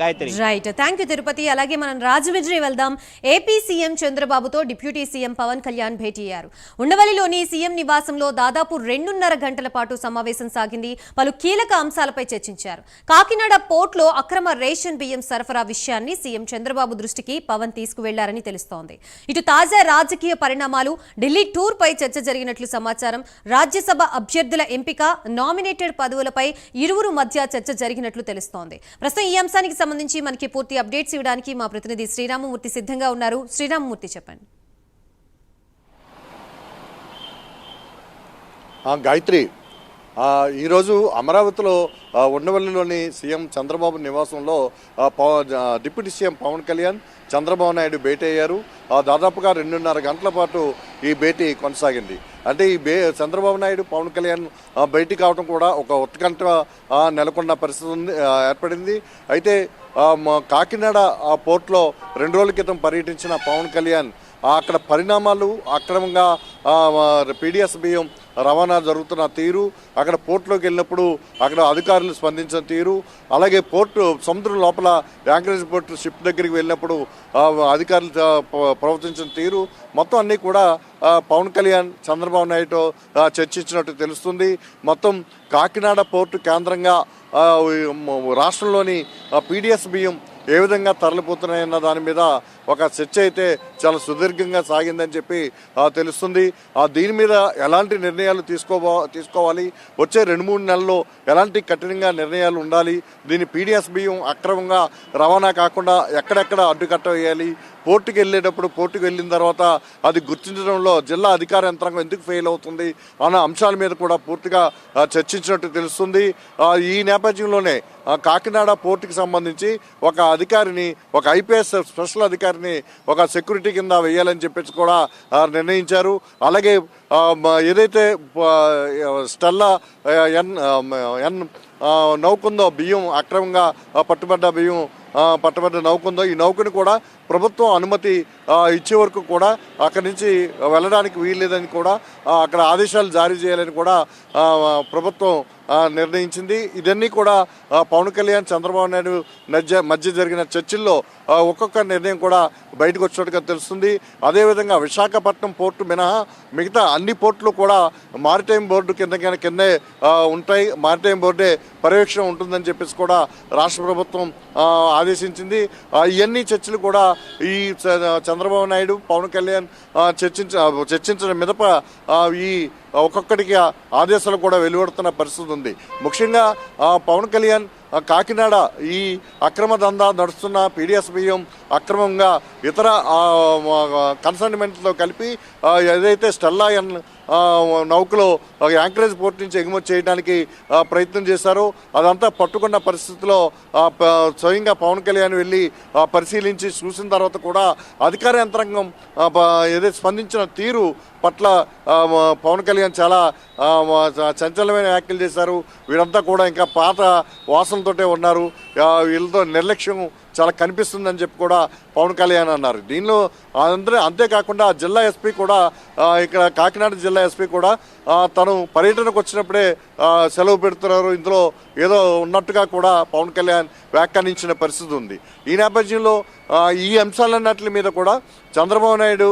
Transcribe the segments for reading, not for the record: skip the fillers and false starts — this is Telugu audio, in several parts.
Gayatri. Right, thank you Tirupati. అలాగే మనం రాజమండ్రి వెళ్దాం. ఏపీ సీఎం చంద్రబాబుతో డిప్యూటీ సీఎం పవన్ కళ్యాణ్ భేటీ అయ్యారు. ఉండవల్లిలోని సీఎం నివాసంలో దాదాపు 2.5 గంటల పాటు సమావేశం సాగింది. పలు కీలక అంశాలపై చర్చించారు. కాకినాడ పోర్టులో అక్రమ రేషన్ బియ్యం సరఫరా విషయాన్ని సీఎం చంద్రబాబు దృష్టికి పవన్ తీసుకువెళ్లారని తెలుస్తోంది. ఇటు తాజా రాజకీయ పరిణామాలు, ఢిల్లీ టూర్ పై చర్చ జరిగినట్లు సమాచారం. రాజ్యసభ అభ్యర్థుల ఎంపిక, నామినేటెడ్ పదవులపై ఇరువురు మధ్య చర్చ జరిగినట్లు తెలుస్తోంది. ప్రస్తుతం ఈ అంశానికి సంబంధించి మనకి పూర్తి అప్డేట్స్ ఇవ్వడానికి మా ప్రతినిధి శ్రీరామమూర్తి సిద్ధంగా ఉన్నారు. శ్రీరామమూర్తి, చెప్పండి. గాయత్రి, ఈరోజు అమరావతిలో ఉండవల్లిలోని సీఎం చంద్రబాబు నివాసంలో డిప్యూటీ సీఎం పవన్ కళ్యాణ్, చంద్రబాబు నాయుడు భేటీ అయ్యారు. దాదాపుగా 2.5 గంటల పాటు ఈ భేటీ కొనసాగింది. అంటే ఈ చంద్రబాబు నాయుడు, పవన్ కళ్యాణ్ భేటీ కావడం కూడా ఒక ఉత్కంఠ నెలకొన్న పరిస్థితి ఏర్పడింది. అయితే కాకినాడ పోర్టులో 2 రోజుల క్రితం పర్యటించిన పవన్ కళ్యాణ్ అక్కడ పరిణామాలు, అక్రమంగా పీడిఎస్ బియ్యం రవాణా జరుగుతున్న తీరు, అక్కడ పోర్టులోకి వెళ్ళినప్పుడు అక్కడ అధికారులు స్పందించిన తీరు, అలాగే పోర్టు సముద్రం లోపల యాంకరేజ్ పోర్టు షిప్ దగ్గరికి వెళ్ళినప్పుడు అధికారులు ప్రవర్తించిన తీరు, మొత్తం అన్నీ కూడా పవన్ కళ్యాణ్ చంద్రబాబు నాయుడుతో చర్చించినట్టు తెలుస్తుంది. మొత్తం కాకినాడ పోర్టు కేంద్రంగా రాష్ట్రంలోని పీడిఎస్ బియ్యం ఏ విధంగా తరలిపోతున్నాయన్న దాని మీద ఒక చర్చ అయితే చాలా సుదీర్ఘంగా సాగిందని చెప్పి తెలుస్తుంది. దీని మీద ఎలాంటి నిర్ణయాలు తీసుకోవాలి, వచ్చే 2-3 నెలల్లో ఎలాంటి కఠినంగా నిర్ణయాలు ఉండాలి, దీని పీడిఎస్ బియ్యం అక్రమంగా రవాణా కాకుండా ఎక్కడెక్కడ అడ్డుకట్ట వేయాలి, పోర్టుకి వెళ్ళేటప్పుడు పోర్టుకు వెళ్ళిన తర్వాత అది గుర్తించడంలో జిల్లా అధికార యంత్రాంగం ఎందుకు ఫెయిల్ అవుతుంది అన్న అంశాల మీద కూడా పూర్తిగా చర్చించినట్టు తెలుస్తుంది. ఈ నేపథ్యంలోనే కాకినాడ పోర్టుకి సంబంధించి ఒక అధికారిని, ఒక ఐపీఎస్ స్పెషల్ అధికారిని ఒక సెక్యూరిటీ కింద వేయాలని చెప్పేసి కూడా నిర్ణయించారు. అలాగే ఏదైతే స్టెల్లా ఎన్ నౌకుందో బియ్యం అక్రమంగా పట్టుబడ్డ నౌకుందో, ఈ నౌకని కూడా ప్రభుత్వం అనుమతి ఇచ్చే వరకు కూడా అక్కడి నుంచి వెళ్ళడానికి వీల్లేదని కూడా అక్కడ ఆదేశాలు జారీ చేయాలని కూడా ప్రభుత్వం నిర్ణయించింది. ఇదన్నీ కూడా పవన్ కళ్యాణ్, చంద్రబాబు నాయుడు మధ్య జరిగిన చర్చల్లో ఒక్కొక్క నిర్ణయం కూడా బయటకు వచ్చినట్టుగా తెలుస్తుంది. అదేవిధంగా విశాఖపట్నం పోర్టు మినహా మిగతా అన్ని పోర్టులు కూడా మారిటైమ్ బోర్డు కిందే ఉంటాయి, మారిటైమ్ బోర్డే పర్యవేక్షణ ఉంటుందని చెప్పేసి కూడా రాష్ట్ర ప్రభుత్వం ఆదేశించింది. ఇవన్నీ చర్చలు కూడా ఈ చంద్రబాబు నాయుడు, పవన్ కళ్యాణ్ చర్చించిన మిదప ఈ ఒక్కొక్కటికి ఆదేశాలు కూడా వెలువడుతున్న పరిస్థితి ఉంది. ముఖ్యంగా పవన్ కళ్యాణ్ కాకినాడ ఈ అక్రమ దందా నడుస్తున్న పీడిఎస్ బియ్యం అక్రమంగా ఇతర కన్సైన్మెంట్తో కలిపి ఏదైతే స్టెల్లా నౌకలో యాంకరేజ్ పోర్ట్ నుంచి ఎగుమతి చేయడానికి ప్రయత్నం చేశారో అదంతా పట్టుకున్న పరిస్థితిలో స్వయంగా పవన్ కళ్యాణ్ వెళ్ళి పరిశీలించి చూసిన తర్వాత కూడా అధికార యంత్రాంగం ఏదైతే స్పందించిన తీరు పట్ల పవన్ కళ్యాణ్ చాలా చంచలమైన వ్యాఖ్యలు చేశారు. వీరంతా కూడా ఇంకా పాత వాసనతోటే ఉన్నారు, వీళ్ళతో నిర్లక్ష్యం చాలా కనిపిస్తుందని చెప్పి కూడా పవన్ కళ్యాణ్ అన్నారు. దీనిలో అంతేకాకుండా జిల్లా ఎస్పీ కూడా, ఇక్కడ కాకినాడ జిల్లా ఎస్పీ కూడా తను పర్యటనకు వచ్చినప్పుడే సెలవు పెడుతున్నారు, ఇందులో ఏదో ఉన్నట్టుగా కూడా పవన్ కళ్యాణ్ వ్యాఖ్యానించిన పరిస్థితి ఉంది. ఈ నేపథ్యంలో ఈ అంశాలన్నింటి మీద కూడా చంద్రబాబు నాయుడు,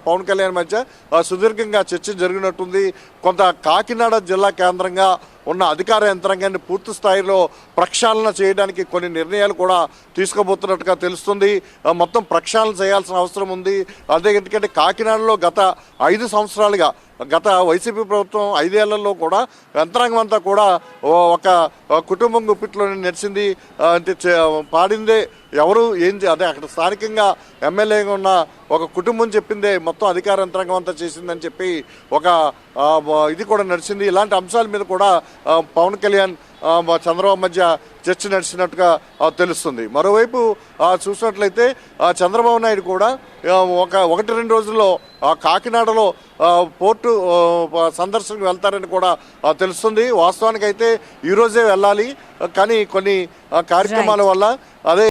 పవన్ కళ్యాణ్ మధ్య సుదీర్ఘంగా చర్చ జరిగినట్టుంది. కొంత కాకినాడ జిల్లా కేంద్రంగా ఉన్న అధికార యంత్రాంగాన్ని పూర్తి స్థాయిలో ప్రక్షాళన చేయడానికి కొన్ని నిర్ణయాలు కూడా తీసుకోబోతున్నట్టుగా తెలుస్తుంది. మొత్తం ప్రక్షాళన చేయాల్సిన అవసరం ఉంది. అదే ఎందుకంటే కాకినాడలో గత 5 సంవత్సరాలుగా, గత వైసీపీ ప్రభుత్వం 5 ఏళ్లలో కూడా యంత్రాంగం అంతా కూడా ఒక కుటుంబం గుప్పిట్లోనే నడిచింది. అంటే పాడిందే ఎవరు అదే అక్కడ స్థానికంగా ఎమ్మెల్యేగా ఉన్న ఒక కుటుంబం చెప్పిందే మొత్తం అధికార యంత్రాంగం అంతా చేసిందని చెప్పి ఒక ఇది కూడా నడిచింది. ఇలాంటి అంశాల మీద కూడా పవన్ కళ్యాణ్, చంద్రబాబు మధ్య చర్చ నడిచినట్టుగా తెలుస్తుంది. మరోవైపు చూసినట్లయితే చంద్రబాబు నాయుడు కూడా 1-2 రోజుల్లో కాకినాడలో పోర్టు సందర్శనకు వెళ్తారని కూడా తెలుస్తుంది. వాస్తవానికి అయితే ఈరోజే వెళ్ళాలి, కానీ కొన్ని కార్యక్రమాల వల్ల అదే